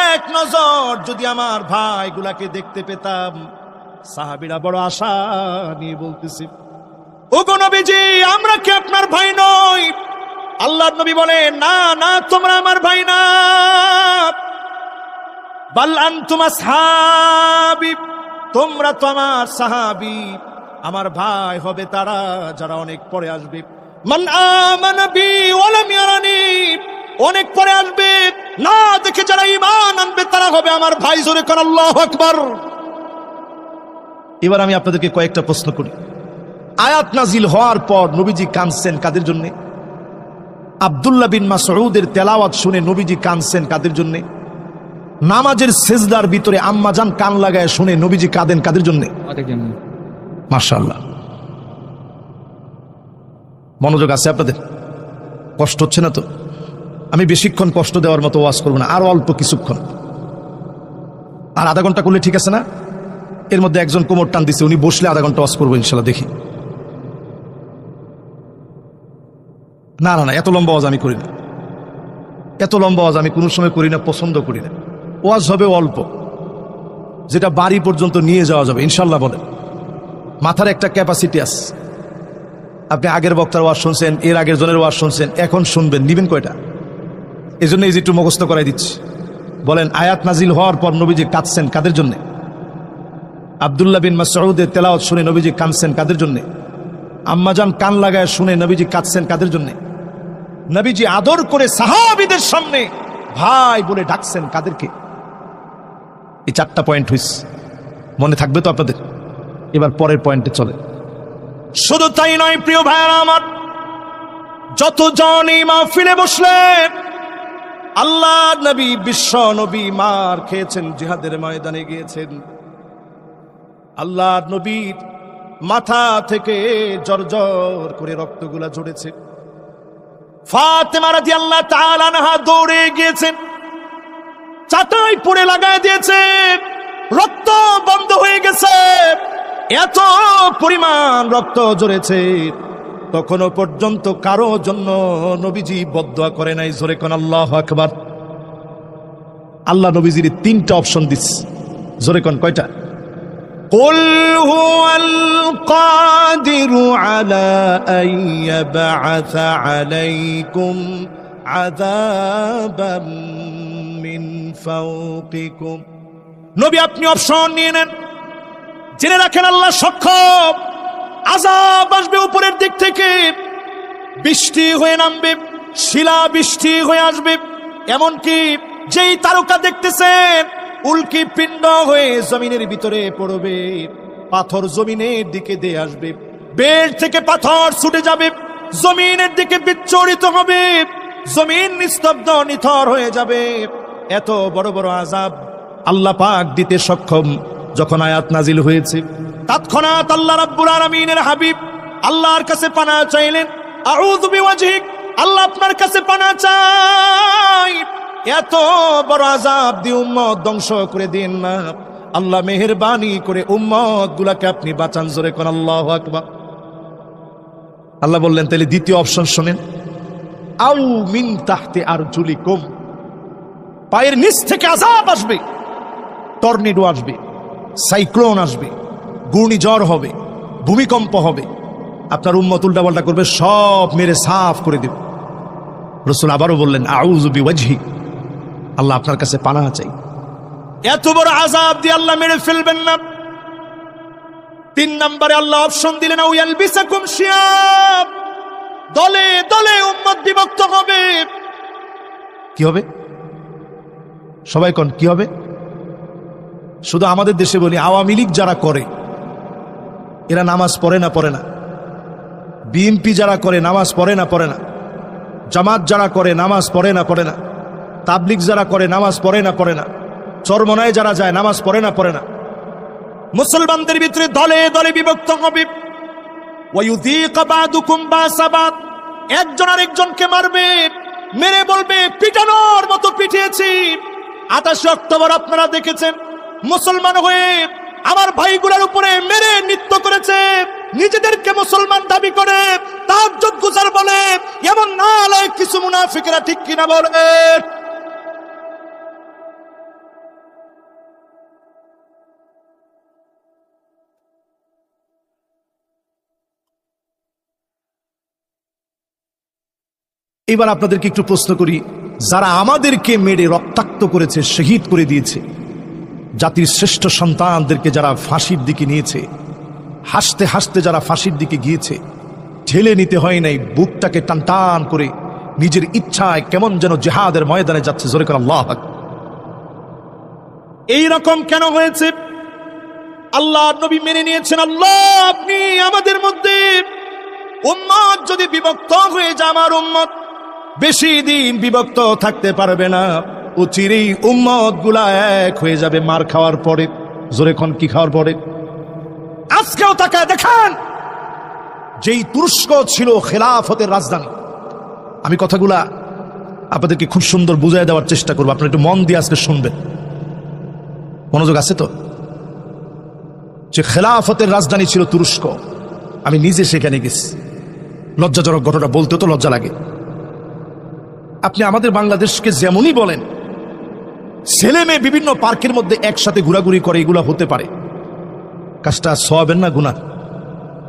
এক নজর যদি আমার ভাইগুলাকে দেখতে পেতাম। সাহাবীরা বড় আশা নিয়ে বলতেছে ওগো নবীজি আমরা কি আপনার ভাই নই? আল্লাহর নবী বলেন না না তোমরা আমার ভাই না, বাল আনতুম আসহাবী, তোমরা তো আমার সাহাবী। আমার ভাই হবে তারা যারা অনেক পরে আসবে। মান আমানা বি ওয়া লাম ইয়ারানি, অনেক পরে আসবে, না দেখে যারা ঈমান আনবে তারা হবে আমার ভাই। জোরে কর আল্লাহু আকবার। এবার আমি আপনাদেরকে কয়েকটা প্রশ্ন করি। আয়াত নাজিল হওয়ার পর নবীজি কাঁদছেন কাদের জন্য? আব্দুল্লাহ বিন মাসউদের তেলাওয়াত শুনে নবীজি কাঁদছেন কাদের জন্য? নামাজের সেজদার ভিতরে আম্মা জান কান লাগায় শুনে নবীজি কাঁদেন কাদের জন্য? মাশাআল্লাহ, মনোযোগ আছে আপনাদের? কষ্ট হচ্ছে না তো? আমি বেশিক্ষণ কষ্ট দেওয়ার মতো ওয়াজ করবো না, আরো অল্প কিছুক্ষণ, আর আধা ঘন্টা করলে ঠিক আছে না? এর মধ্যে একজন কোমর টান দিছে, উনি বসলে আধা ঘন্টা ওয়াজ করবো ইনশাল্লাহ, দেখি। না না না, এত লম্বা ওয়াজ আমি করি না, এত লম্বা ওয়াজ আমি কোনো সময় করি না, পছন্দ করি না। ওয়াজ হবে অল্প, যেটা বাড়ি পর্যন্ত নিয়ে যাওয়া যাবে ইনশাল্লাহ। বলেন মাথার একটা ক্যাপাসিটি আছে। আপনি আগের বক্তার ওয়াজ শুনছেন, এর আগের জনের ওয়াজ শুনছেন, এখন শুনবেন, নিবেন কয়টা? এই জন্য এই যে একটু মুখস্থ করাই দিচ্ছি। বলেন আয়াত নাজিল হওয়ার পর নবীজি কাঁদছেন কাদের জন্য? আব্দুল্লাহ বিন মাসউদের তেলাওয়াত শুনে নবীজি কাঁদছেন কাদের জন্য? আম্মাজান কান লাগায় শুনে নবীজি কাঁদছেন কাদের জন্য? নবীজি আদর করে সাহাবীদের সামনে ভাই বলে ডাকছেন কাদেরকে? এই 4টা পয়েন্ট হইছে, মনে থাকবে তো আপনাদের? এবার পরের পয়েন্টে চলে। শুধু তাই নয় প্রিয় ভাইরা আমার, যতজন এই মাহফিলে বসলেন, আল্লাহ নবী বিশ্ব নবী মার খেয়েছেন, জিহাদের ময়দানে গিয়েছেন। আল্লাহ নবীর মাথা থেকে জর্জর করে রক্তগুলা ঝরেছে। ফাতেমা রাদিয়াল্লাহু তাআলা আনহা দৌড়ে গিয়েছেন, চাটাই পড়ে লাগায় দিয়েছে, রক্ত বন্ধ হয়ে গেছে। এত পরিমাণ রক্ত ঝরেছে, তখনও পর্যন্ত কারো জন্য নবীজি বদদুয়া করে নাই। জোরে কোন আল্লাহু আকবার। আল্লাহ নবীজির 3টা অপশন দিচ্ছে, জোরে কোন কয়টা? قل هو القادر على أن يبعث عليكم عذابا من فوقكم। নবী আপনি অপশন নিয়ে নেন, জেনে রাখেন আল্লাহ সক্ষম। আযাব আসবে উপরের দিক থেকে, বৃষ্টি হয়ে নামবে, শিলা বৃষ্টি হয়ে আসবে। এমনকি যেই তারকা দেখতেছেন উল্কি পিণ্ড হয়ে জমিনের ভিতরে পড়বে, পাথর জমিনের দিকে দিয়ে আসবে, বের থেকে পাথর ছুটে যাবে, জমিনের দিকে বিচ্ছুরিত হবে, জমিন নিস্তব্ধ নিথর হয়ে যাবে। এত বড় বড় আযাব আল্লাহ পাক দিতে সক্ষম। যখন আয়াত নাজিল হয়েছে, তৎক্ষণাৎ আল্লাহ রাব্বুল আলামিনের হাবিব আল্লাহর কাছে পানাহ চাইলেন। আউযু বিওয়াজহিক, আল্লাহ আপনার কাছে পানাহ চাই, এত বড় আযাব দিয়ে উম্মত ধ্বংস করে দিন না। আল্লাহ মেহেরবানি করে উম্মত গুলাকে আপনি বাঁচান। জোরে কোন আল্লাহু আকবার। আল্লাহ বললেন তাহলে দ্বিতীয় অপশন শুনেন, আউ মিন তাহতি আরজুলিকুম, পায়ের নিচ থেকে আযাব আসবে, টর্নেডো আসবে, সাইক্লোন আসবে, ঘূর্ণিঝড় হবে, ভূমিকম্প হবে, আপনার উম্মত উল্টাপাল্টা করবে, সব মেরে সাফ করে দেবে। রাসূল আবারও বললেন আউযু বিওয়াজহি, আল্লাহ আপনার কাছে পানাহ চাই, এত বড় আযাব দিয়ে আল্লাহ মেরে ফেলবেন না। 3 নম্বরে আল্লাহ অপশন দিলেন আউ ইয়ালবিসাকুম শিয়াব, দলে দলে উম্মত বিভক্ত হবে। কি হবে? সবাই কোন কি হবে? শুধু আমাদের দেশে বলি, আওয়ামী লীগ যারা করে এরা নামাজ পড়ে না, বিএনপি যারা করে নামাজ পড়ে না, জামাত যারা করে নামাজ পড়ে না, তাবলিগ যারা করে নামাজ পড়ে না, চরমনায় যারা যায় নামাজ পড়ে না। মুসলমানদের ভিতরে দলে দলে বিভক্ত হবে। ওয়ায়ুযীক বাদুকুম বাসা বাদ, একজন আরেকজনকে মারবে, মেরে বলবে পিটানোর মতো পিটিয়েছি। 28 অক্টোবর আপনারা দেখেছেন, মুসলমান হয়ে আমার ভাইগুলোর উপরে মেরে নৃত্য করেছে, নিজেদেরকে মুসলমান দাবি করে, তাহাজ্জুদ গুজার বলে, এমন নালায়েক কিছু মুনাফিকরা, ঠিক কিনা বলে? এবার আপনাদেরকে একটু প্রশ্ন করি, যারা আমাদেরকে মেরে রক্তাক্ত করেছে, শহীদ করে দিয়েছে, জাতির শ্রেষ্ঠ সন্তানদেরকে যারা ফাঁসির দিকে নিয়েছে, হাসতে হাসতে যারা ফাঁসির দিকে গিয়েছে, ঠেলে নিতে হয় নাই, বুকটাকে টান টান করে নিজের ইচ্ছায় কেমন যেন জিহাদের ময়দানে যাচ্ছে। জোরে করে আল্লাহু আকবার। এইরকম কেন হয়েছে? আল্লাহ নবী মেনে নিয়েছেন, আল্লাহ আপনি আমাদের মধ্যে উম্মত যদি বিভক্ত হয়ে যায়, আমার উম্মত বেশি দিন বিভক্ত থাকতে পারবে না, ও চিরেই উম্মত গুলা এক হয়ে যাবে মার খাওয়ার পরে। জোরে কোন কি খাওয়ার পরে? আজকেও তাকায় দেখান, যেই তুরস্ক ছিল খেলাফতের রাজধানী, আমি কথাগুলা আপনাদেরকে খুব সুন্দর বুঝাই দেওয়ার চেষ্টা করবো, আপনারা একটু মন দিয়ে আজকে শুনবেন, মনোযোগ আছে তো? যে খেলাফতের রাজধানী ছিল তুরস্ক, আমি নিজে সেখানে গেছি। লজ্জাজনক ঘটনা বলতে তো লজ্জা লাগে। আপনি আমাদের বাংলাদেশকে যেমনই বলেন, ছেলে মেয়ে বিভিন্ন পার্কের মধ্যে একসাথে ঘোরাঘুরি করে, এগুলা হতে পারে, কাজটা সওয়াবের না গুনাহ,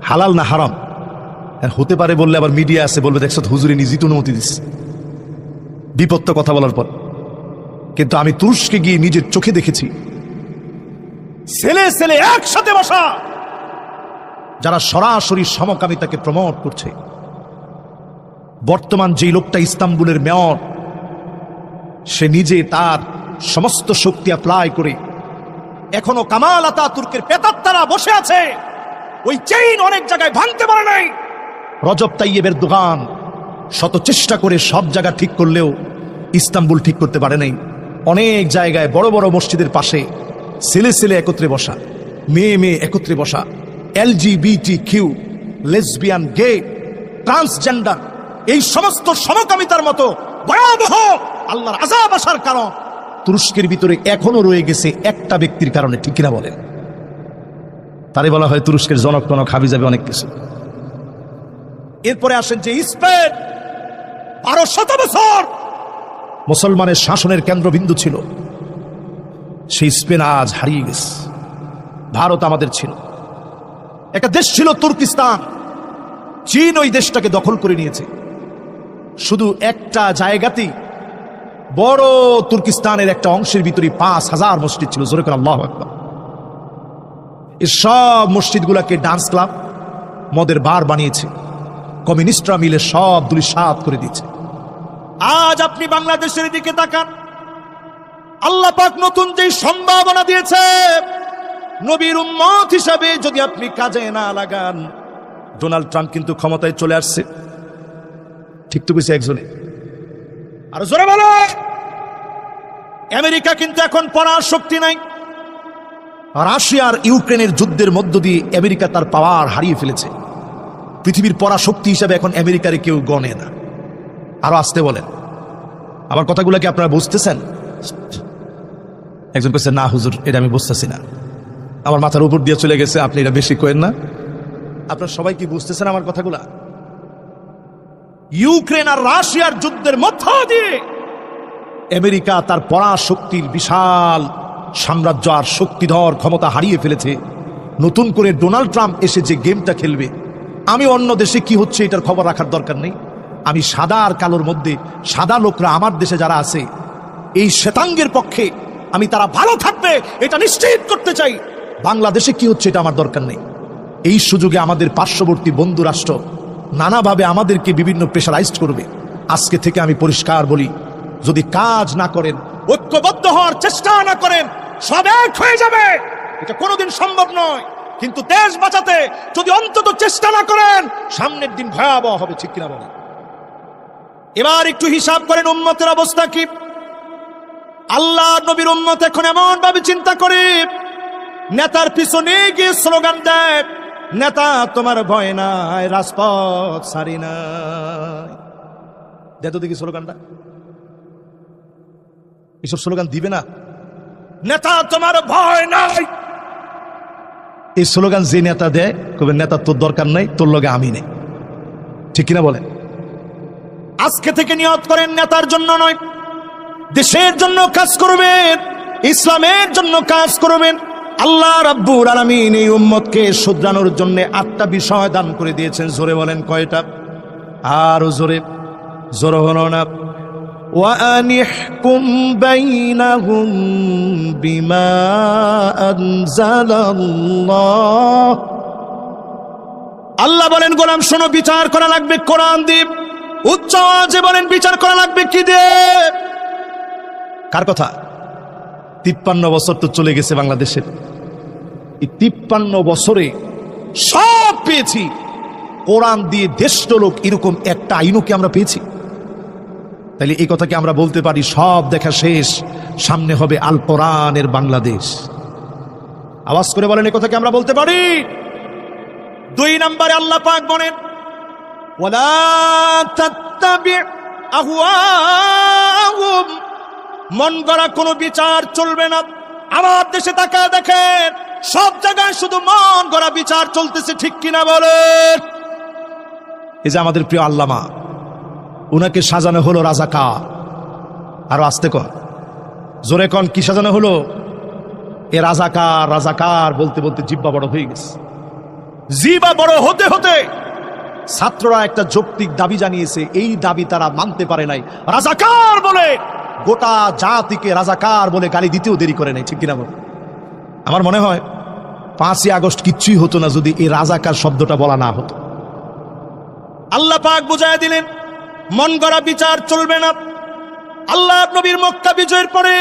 হালাল না হারাম? হতে পারে বললে আবার মিডিয়া আছে, বলবে দেখছো হুজুরি নিজেই অনুমতি দিচ্ছে, বিপত্ত কথা বলার পর। কিন্তু আমি তুরস্কে গিয়ে নিজের চোখে দেখেছি ছেলে ছেলে একসাথে বসা, যারা সরাসরি সমকামিতাকে প্রমোট করছে। বর্তমান যে লোকটা ইস্তাম্বুলের মেয়র, সে নিজে তার সমস্ত শক্তি অ্যাপ্লাই করে এখনো কামাল আতাতুর্কের পেতাত্তারা বসে আছে, ওই চেইন অনেক জায়গায় ভাঙতে পারে নাই। রজব তাইয়েবের দোকান শত চেষ্টা করে সব জায়গা ঠিক করলেও ইস্তাম্বুল ঠিক করতে পারে নাই। অনেক জায়গায় বড় বড় মসজিদের পাশে ছেলে ছেলে একত্রে বসা, মেয়ে মেয়ে একত্রে বসা, LGBTQ, লেসবিয়ান, গে, ট্রান্সজেন্ডার, এই সমস্ত সমকামিতার মতো ভয়াবহ আল্লাহর আযাব আসার কারণ তুরস্কের ভিতরে এখনো রয়ে গেছে একটা ব্যক্তির কারণে। ঠিক কিনা বলেন? তারে বলা হয় তুরস্কের জনক টনক হাবি যাবে অনেক কিছু। এরপরে আসেন যে স্পেন, 1200 বছর মুসলমানের শাসনের কেন্দ্রবিন্দু ছিল, সেই স্পেন আজ হারিয়ে গেছে। ভারত আমাদের ছিল, একটা দেশ ছিল তুর্কিস্তান, চীন ওই দেশটাকে দখল করে নিয়েছে। শুধু একটা জায়গাতেই বড় তুর্কিস্তানের একটা অংশের ভিতরে 5000 মসজিদ ছিল। জোরে করে আল্লাহু আকবার। এই সব মসজিদগুলোকে ডান্স ক্লাব, মদের বার বানিয়েছে। কমিউনিস্টরা মিলে সব ধূলিসাৎ করে দিয়েছে। আজ আপনি বাংলাদেশের দিকে তাকান, আল্লাহ পাক নতুন যে সম্ভাবনা দিয়েছে, নবীর উম্মত হিসাবে যদি আপনি কাজে না লাগান, ডোনাল্ড ট্রাম্প কিন্তু ক্ষমতায় চলে আসছে। ঠিক তো কইছে একজনে, আর জোরে বলো। আমেরিকা কিন্তু এখন পরার শক্তি নাই। রাশিয়ার ইউক্রেনের যুদ্ধের মধ্য দিয়ে আমেরিকা তার পাওয়ার হারিয়ে ফেলেছে। পৃথিবীর পরাশক্তি হিসাবে এখন আমেরিকারে কেউ গণে না। আরো আসতে বলেন, আমার কথাগুলো কি আপনারা বুঝতেছেন? একজন কইছে না হুজুর, এটা আমি বুঝতেছি না, আমার মাথার উপর দিয়ে চলে গেছে, আপনি এটা বেশি করেন না। আপনারা সবাই কি বুঝতেছেন আমার কথাগুলা? ইউক্রেন আর রাশিয়ার যুদ্ধের মধ্য দিয়ে আমেরিকা তার পরাশক্তির বিশাল সাম্রাজ্য আর শক্তিধর ক্ষমতা হারিয়ে ফেলেছে। নতুন করে ডোনাল্ড ট্রাম্প এসে যে গেমটা খেলবে, আমি অন্য দেশে কি হচ্ছে এটার খবর রাখার দরকার নেই। আমি সাদা আর কালোর মধ্যে সাদা লোকরা আমার দেশে যারা আছে, এই শ্বেতাঙ্গের পক্ষে আমি তারা ভালো থাকবে এটা নিশ্চিত করতে চাই। বাংলাদেশে কি হচ্ছে এটা আমার দরকার নেই। এই সুযোগে আমাদের পার্শ্ববর্তী বন্ধু রাষ্ট্র নানাভাবে আমাদেরকে বিভিন্ন প্রেশারাইজড করবে। আজকে থেকে আমি পরিষ্কার বলি, যদি কাজ না করেন, ঐক্যবদ্ধ হওয়ার চেষ্টা না করেন, সব এক হয়ে যাবে। এটা কোনোদিন সম্ভব নয়। কিন্তু দেশ বাঁচাতে যদি অন্তত চেষ্টা না করেন, সামনের দিন ভয়াবহ হবে। ঠিক কিনা বলেন? এবার একটু হিসাব করেন উম্মতের অবস্থা কি। আল্লাহ নবীর উম্মত এখন এমন ভাবে চিন্তা করে, নেতার পিছনে গিয়ে স্লোগান দেয়, নেতা তোমার ভয় নাই, রাজপথ সারি নাই। দেখো দেখি স্লোগানটা, এসব স্লোগান দিবে না। নেতা তোমার ভয় নাই, এই স্লোগান যে নেতা দেয়, কবে নেতা তোর দরকার নাই, তোর লগে আমি নেই। ঠিক কিনা বলেন? আজকে থেকে নিয়ত করেন, নেতার জন্য নয়, দেশের জন্য কাজ করবেন, ইসলামের জন্য কাজ করবেন। আল্লাহ রাব্বুল আলামিন এই উম্মতকে শুধরানোর জন্য 8টা বিষয় দান করে দিয়েছেন। জোরে বলেন কয়টা? আরো জোরে, জোরে হলো না। وَأَنِحْكُمْ بَيْنَهُمْ بِمَا أَنزَلَ اللَّهُ। আল্লাহ বলেন, গোলাম শোনো, বিচার করা লাগবে কোরআন দিয়ে। উচ্চ আওয়াজে বলেন, বিচার করা লাগবে কি দিয়ে? কার কথা? 53 বছর তো চলে গেছে বাংলাদেশের। এই 53 বছরে সব পেয়েছি কোরআন দিয়ে। দেশটা লোক এরকম একটা আইনও কি আমরা পেয়েছি? তাহলে এই কথা কি আমরা বলতে পারি সব দেখা শেষ, সামনে হবে আল কোরআনের বাংলাদেশ? আওয়াজ করে বলেন, এই কথা কি আমরা বলতে পারি? 2 নম্বরে আল্লাহ পাক বলেন, ওয়ালা তাত্তাবি আহওয়াহুম। মন গড়া কোনো বিচার চলবে না। আমার দেশে তাকায় দেখেন, সব জায়গায় শুধু মন গড়া বিচার চলতেছে। ঠিক কিনা বলেন? এই যে আমাদের প্রিয় আল্লামা, উনাকে সাজানো হলো রাজাকার। আরো আসতে কন, জোরে কন, কি সাজানো হলো? এ রাজাকার রাজাকার বলতে বলতে জিব্বা বড় হয়ে গেছে। জিব্বা বড় হতে হতে ছাত্ররা একটা যৌক্তিক দাবি জানিয়েছে, এই দাবি তারা মানতে পারে নাই। রাজাকার বলে গোটা জাতিকে রাজাকার বলে গালি দিতেও দেরি করে নাই। ঠিক কিনা বল? আমার মনে হয় 5ই আগস্ট কিচ্ছুই হতো না যদি এই রাজাকার শব্দটা বলা না হতো। আল্লাহ পাক বুঝায় দিলেন মন গড়া বিচার চলবে না। আল্লাহ নবীর মক্কা বিজয়ের পরে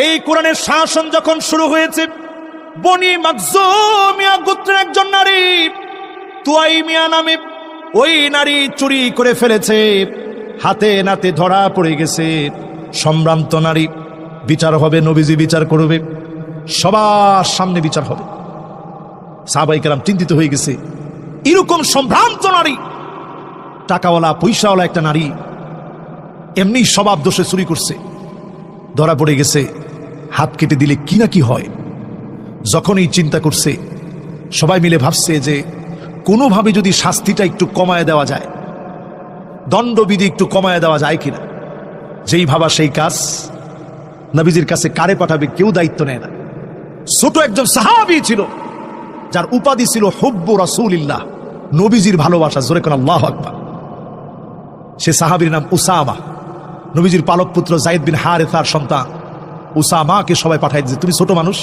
এই কোরআনের শাসন যখন শুরু হয়েছে, বনি মাখজুমিয়া গোত্রের একজন নারী তুয়াইমিয়া নামে ওই নারী চুরি করে ফেলেছে, হাতে নাতে ধরা পড়ে গেছে। সম্ভ্রান্ত নারী, বিচার হবে, নবীজি বিচার করবে, সবার সামনে বিচার হবে। সাহাবায়ে কেরাম চিন্তিত হয়ে গেছে, এরকম সম্ভ্রান্ত নারী, টাকাওয়ালা পয়সাওয়ালা একটা নারী এমনি স্বভাব দোষে চুরি করছে, ধরা পড়ে গেছে, হাত কেটে দিলে কি না কি হয়। যখন এই চিন্তা করছে, সবাই মিলে ভাবছে যে কোনোভাবে যদি শাস্তিটা একটু কমায় দেওয়া যায়, দণ্ডবিধি একটু কমায় দেওয়া যায় কিনা। যেই ভাবা সেই কাজ। নবীজির কাছে কারে পাঠাবে কেউ দায়িত্ব নেয় না। ছোট একজন সাহাবী ছিল যার উপাধি ছিল হুব্বু রাসূলিল্লাহ, নবীজির ভালোবাসা। জোরে কোন আল্লাহু আকবার। সে সাহাবীর নাম উসামা, নবীজির পালক পুত্র যায়েদ বিন হারেসার সন্তান। উসামাকে সবাই পাঠাই দিয়েছে, তুমি ছোট মানুষ,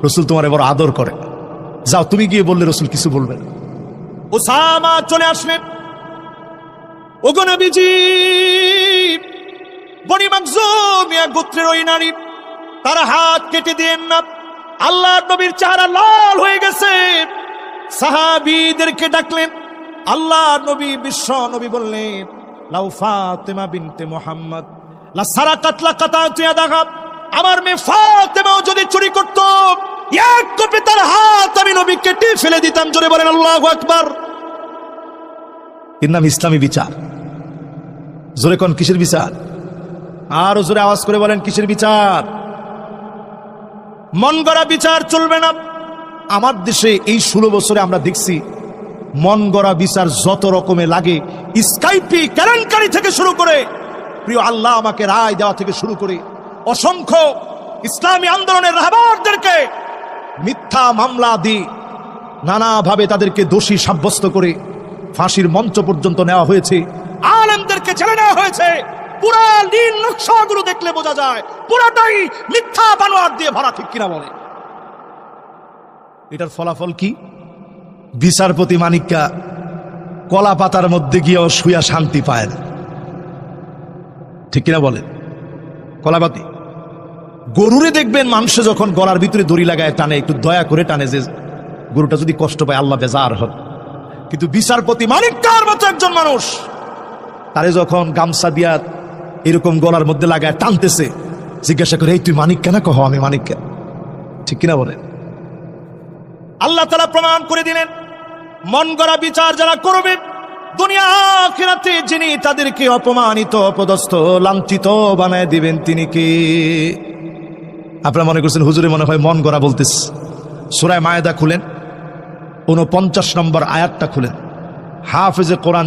রসুল তোমারে বড় আদর করে, যাও তুমি গিয়ে বললে রসুল কিছু বলবে না। উসামা চলে আসলেন, ওগো নবীজি, বনি মাখজুমিয়া গোত্রের ওই নারী, তার হাত কেটে দেন না। আল্লাহর নবীর চেহারা লাল হয়ে গেছে। সাহাবীদেরকে ডাকলেন। আল্লাহর নবী, বিশ্ব নবী বললেন, লাউ ফাতেমা বিনতে মুহাম্মদ লা সারাকাত লা কাতাতু ইয়াদাহা, আমার মেয়ে ফাতেমাও যদি চুরি করত, এক কোপে তার হাত আমি নবী কেটে ফেলে দিতাম। জোরে বলেন আল্লাহু আকবার। এর নাম ইসলামী বিচার। জোরে কোন কিসের বিচার? আর জোরে আওয়াজ করে বলেন কিসের বিচার? মন গড়া বিচার চলবে না। আমার দেশে এই 16 বছরে আমরা দেখছি মন গড়া বিচার যত রকমে লাগে, স্কাইপি কেলেঙ্কারি থেকে শুরু করে, প্রিয় আল্লাহ আমাকে রায় দেওয়া থেকে শুরু করে, অসংখ্য ইসলামী আন্দোলনের রাহবারদেরকে মিথ্যা মামলা দিয়ে নানাভাবে তাদেরকে দোষী সাব্যস্ত করে ফাঁসির মঞ্চ পর্যন্ত নেওয়া হয়েছে। আলেমদেরকে ছেড়ে নেওয়া হয়েছে। পুরা নীল নকশাগুলো দেখলে বোঝা যায় পুরাটাই মিথ্যা বানোয়াট দিয়ে ভরা, ঠিক কিনা বলে? এটার ফলাফল কি? বিচারপতি মানিক্কা কলা পাতার মধ্যে গিয়েও শুয়া শান্তি পায় না, ঠিক কিনা বলে? কলাপাতি গরুরে দেখবেন মানুষে যখন গলার ভিতরে দড়ি লাগায় টানে, একটু দয়া করে টানে যে গরুটা যদি কষ্ট পায় আল্লাহ বেজার হন। কিন্তু বিচারপতি মানিক্কার মতো একজন মানুষ, তারে যখন গামছা দিয়া এরকম গলার মধ্যে লাগায় টানতেছে, জিজ্ঞাসা করে, এই তুই মানিক্কা না? কহ আমি মানিক্কা, ঠিক কিনা বলে? আল্লাহ তাআলা প্রমাণ করে দিলেন, মন গড়া বিচার যারা করবে, দুনিয়া আখিরাতে যিনি তাদেরকে অপমানিত, অপদস্থ, লাঞ্ছিত বানায় দিবেন তিনি কে? আপনারা মনে করছেন হুজুরে মনে হয় মন গড়া বলতেছে। সূরা মায়েদা খুলেন, 49 নম্বর আয়াতটা খুলেন। হাফেজে কোরআন